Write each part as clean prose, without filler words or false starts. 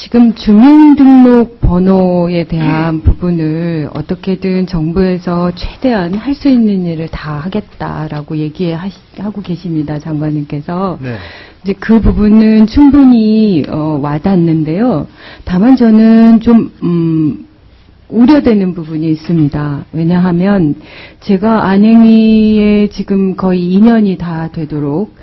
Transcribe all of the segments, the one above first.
지금 주민등록 번호에 대한 부분을 어떻게든 정부에서 최대한 할 수 있는 일을 다 하겠다라고 얘기하고 계십니다, 장관님께서. 네. 이제 그 부분은 충분히 와닿는데요. 다만 저는 좀 우려되는 부분이 있습니다. 왜냐하면 제가 안행위에 지금 거의 2년이 다 되도록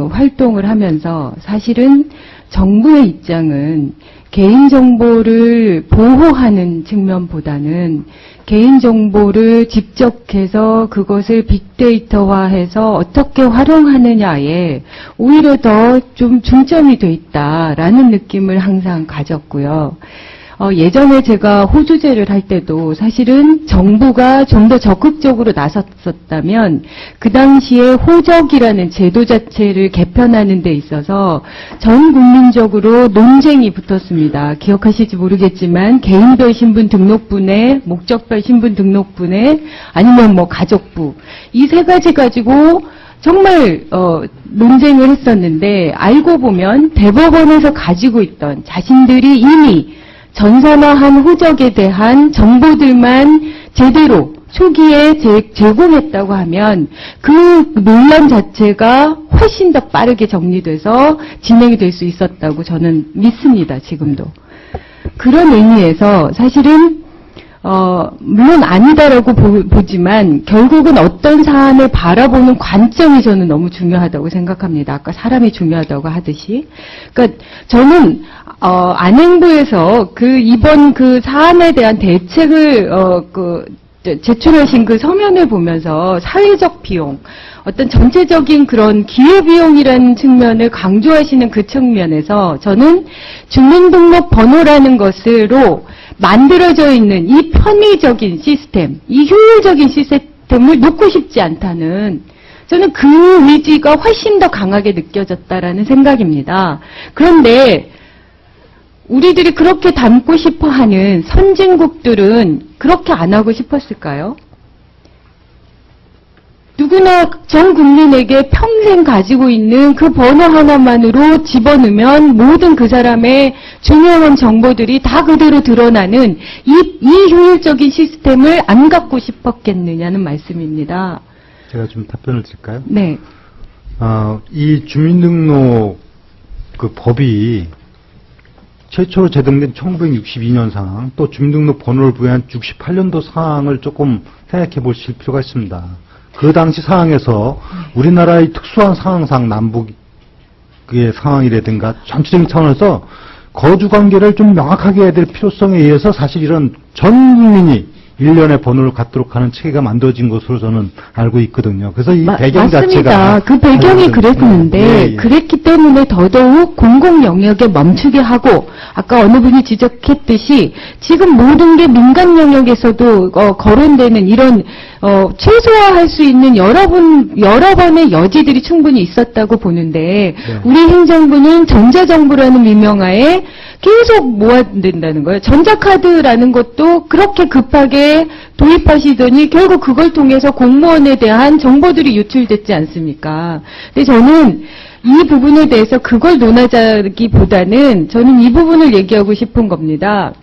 활동을 하면서 사실은 정부의 입장은 개인정보를 보호하는 측면보다는 개인정보를 집적해서 그것을 빅데이터화해서 어떻게 활용하느냐에 오히려 더 좀 중점이 돼 있다라는 느낌을 항상 가졌고요. 예전에 제가 호주제를 할 때도 사실은 정부가 좀 더 적극적으로 나섰었다면 그 당시에 호적이라는 제도 자체를 개편하는 데 있어서 전 국민적으로 논쟁이 붙었습니다. 기억하실지 모르겠지만 개인별 신분 등록부에 목적별 신분 등록부에 아니면 뭐 가족부 이 세 가지 가지고 정말 논쟁을 했었는데 알고 보면 대법원에서 가지고 있던 자신들이 이미 전산화한 호적에 대한 정보들만 제대로 초기에 제공했다고 하면 그 논란 자체가 훨씬 더 빠르게 정리돼서 진행이 될 수 있었다고 저는 믿습니다. 지금도. 그런 의미에서 사실은 물론 아니다라고 보지만 결국은 어떤 사안을 바라보는 관점이 저는 너무 중요하다고 생각합니다. 아까 사람이 중요하다고 하듯이. 그러니까 저는 안행부에서 이번 그 사안에 대한 대책을 제출하신 그 서면을 보면서 사회적 비용, 어떤 전체적인 그런 기회비용이라는 측면을 강조하시는 그 측면에서 저는 주민등록 번호라는 것으로 만들어져 있는 이 편의적인 시스템, 이 효율적인 시스템을 놓고 싶지 않다는 저는 그 의지가 훨씬 더 강하게 느껴졌다라는 생각입니다. 그런데 우리들이 그렇게 담고 싶어하는 선진국들은 그렇게 안 하고 싶었을까요? 누구나 전 국민에게 평생 가지고 있는 그 번호 하나만으로 집어넣으면 모든 그 사람의 중요한 정보들이 다 그대로 드러나는 이 효율적인 시스템을 안 갖고 싶었겠느냐는 말씀입니다. 제가 좀 답변을 드릴까요? 네. 이 주민등록 그 법이 최초로 제정된 1962년 상황, 또 주민등록 번호를 부여한 68년도 상황을 조금 생각해 보실 필요가 있습니다. 그 당시 상황에서 우리나라의 특수한 상황상 남북의 상황이라든가 전체적인 차원에서 거주관계를 좀 명확하게 해야 될 필요성에 의해서 사실 이런 전 국민이 일련의 번호를 갖도록 하는 체계가 만들어진 것으로 저는 알고 있거든요. 그래서 이 배경 맞습니다. 자체가 그 배경이 그랬는데 예. 그랬기 때문에 더더욱 공공 영역에 멈추게 하고 아까 어느 분이 지적했듯이 지금 모든 게 민간 영역에서도 거론되는 이런 최소화할 수 있는 여러 번의 여지들이 충분히 있었다고 보는데 네. 우리 행정부는 전자정부라는 미명하에 계속 모아낸다는 거예요. 전자카드라는 것도 그렇게 급하게 도입하시더니 결국 그걸 통해서 공무원에 대한 정보들이 유출됐지 않습니까? 근데 저는 이 부분에 대해서 그걸 논하자기보다는 저는 이 부분을 얘기하고 싶은 겁니다.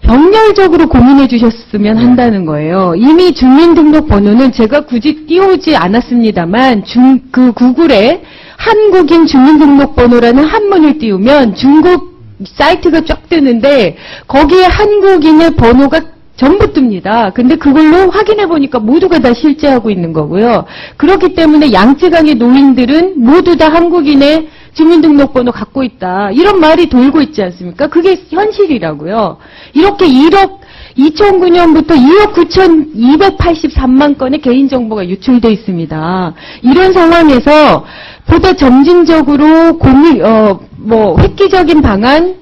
병렬적으로 고민해 주셨으면 한다는 거예요. 이미 주민등록번호는 제가 굳이 띄우지 않았습니다만 그 구글에 한국인 주민등록번호라는 한문을 띄우면 중국 사이트가 쫙 뜨는데 거기에 한국인의 번호가 전부 뜹니다. 근데 그걸로 확인해 보니까 모두가 다 실제하고 있는 거고요. 그렇기 때문에 양쯔강의 노인들은 모두 다 한국인의 주민등록번호 갖고 있다. 이런 말이 돌고 있지 않습니까? 그게 현실이라고요. 이렇게 2009년부터 2억 9,283만 건의 개인정보가 유출돼 있습니다. 이런 상황에서 보다 점진적으로 획기적인 방안을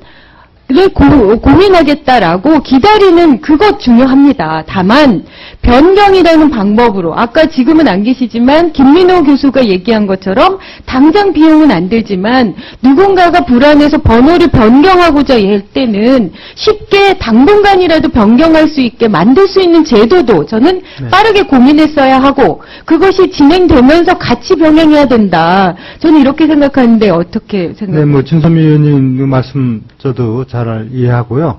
고민하겠다라고 기다리는 그것 중요합니다. 다만 변경이라는 방법으로 아까 지금은 안 계시지만 김민호 교수가 얘기한 것처럼 당장 비용은 안 들지만 누군가가 불안해서 번호를 변경하고자 할 때는 쉽게 당분간이라도 변경할 수 있게 만들 수 있는 제도도 저는 빠르게 고민했어야 하고 그것이 진행되면서 같이 병행해야 된다. 저는 이렇게 생각하는데 어떻게 생각하세요? 네, 뭐 진선미 의원님 그 말씀 저도 잘 이해하고요.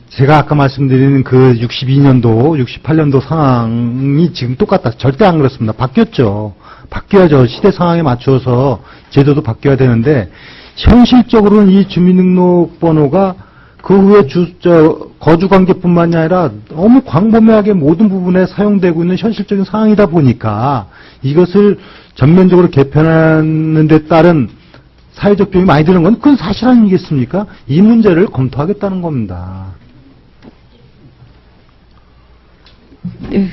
제가 아까 말씀드리는 그 62년도, 68년도 상황이 지금 똑같다. 절대 안 그렇습니다. 바뀌었죠. 바뀌어야죠. 시대 상황에 맞춰서 제도도 바뀌어야 되는데 현실적으로는 이 주민등록번호가 그 후에 거주관계뿐만이 아니라 너무 광범위하게 모든 부분에 사용되고 있는 현실적인 상황이다 보니까 이것을 전면적으로 개편하는 데 따른 사회적 비용이 많이 드는 건 그건 사실 아니겠습니까? 이 문제를 검토하겠다는 겁니다. 네.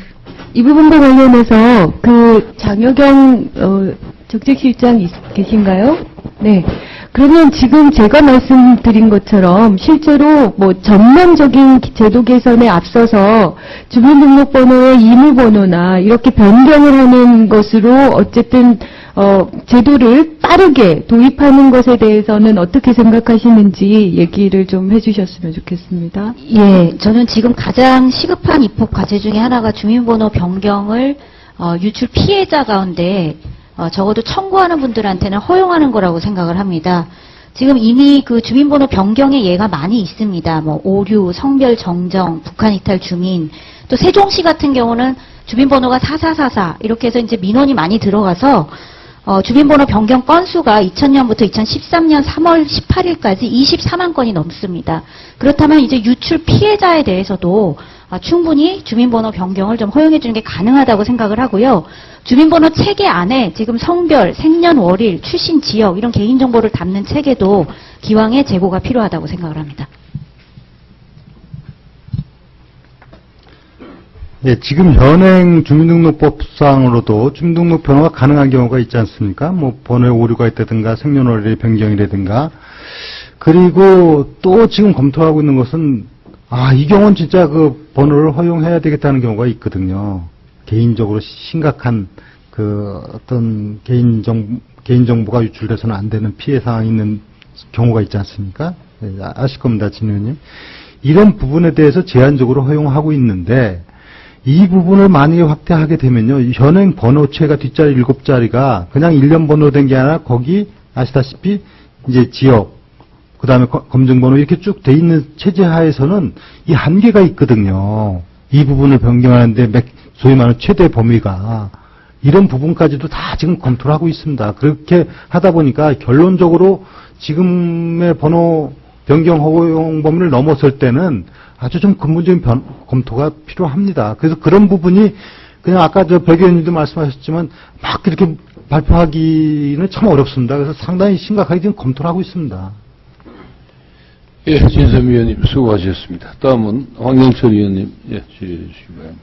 이 부분과 관련해서 그 장효경 적재실장 계신가요? 네. 그러면 지금 제가 말씀드린 것처럼 실제로 뭐 전면적인 제도 개선에 앞서서 주민등록번호의 임의번호나 이렇게 변경을 하는 것으로 어쨌든 제도를 빠르게 도입하는 것에 대해서는 어떻게 생각하시는지 얘기를 좀 해주셨으면 좋겠습니다. 예, 저는 지금 가장 시급한 입법 과제 중에 하나가 주민번호 변경을 유출 피해자 가운데 적어도 청구하는 분들한테는 허용하는 거라고 생각을 합니다. 지금 이미 그 주민번호 변경의 예가 많이 있습니다. 뭐 오류, 성별 정정, 북한 이탈 주민, 또 세종시 같은 경우는 주민번호가 4444 이렇게 해서 이제 민원이 많이 들어가서 주민번호 변경 건수가 2000년부터 2013년 3월 18일까지 24만 건이 넘습니다. 그렇다면 이제 유출 피해자에 대해서도 충분히 주민번호 변경을 좀 허용해 주는 게 가능하다고 생각을 하고요. 주민번호 체계 안에 지금 성별, 생년월일, 출신 지역 이런 개인정보를 담는 체계도 기왕에 제고가 필요하다고 생각을 합니다. 네, 지금 현행 주민등록법상으로도 주민등록 변호가 가능한 경우가 있지 않습니까? 뭐 번호에 오류가 있다든가 생년월일 변경이라든가. 그리고 또 지금 검토하고 있는 것은 이 경우는 진짜 그 번호를 허용해야 되겠다는 경우가 있거든요. 개인적으로 심각한 그 어떤 개인정보가 유출돼서는 안 되는 피해 사항이 있는 경우가 있지 않습니까? 네, 아실 겁니다, 진 의원님. 이런 부분에 대해서 제한적으로 허용하고 있는데 이 부분을 만약에 확대하게 되면요. 현행 번호체가 뒷자리 7자리가 그냥 1년 번호된 게 아니라 거기 아시다시피 이제 지역, 그 다음에 검증번호 이렇게 쭉 돼 있는 체제 하에서는 이 한계가 있거든요. 이 부분을 변경하는데 소위 말하는 최대 범위가 이런 부분까지도 다 지금 검토를 하고 있습니다. 그렇게 하다 보니까 결론적으로 지금의 번호 변경 허용 범위를 넘었을 때는 아주 좀 근본적인 검토가 필요합니다. 그래서 그런 부분이 그냥 아까 백 의원님도 말씀하셨지만 막 이렇게 발표하기는 참 어렵습니다. 그래서 상당히 심각하게 지금 검토를 하고 있습니다. 예, 진선미 의원님 수고하셨습니다. 다음은 황영철 의원님 질의해 주시기 바랍니다.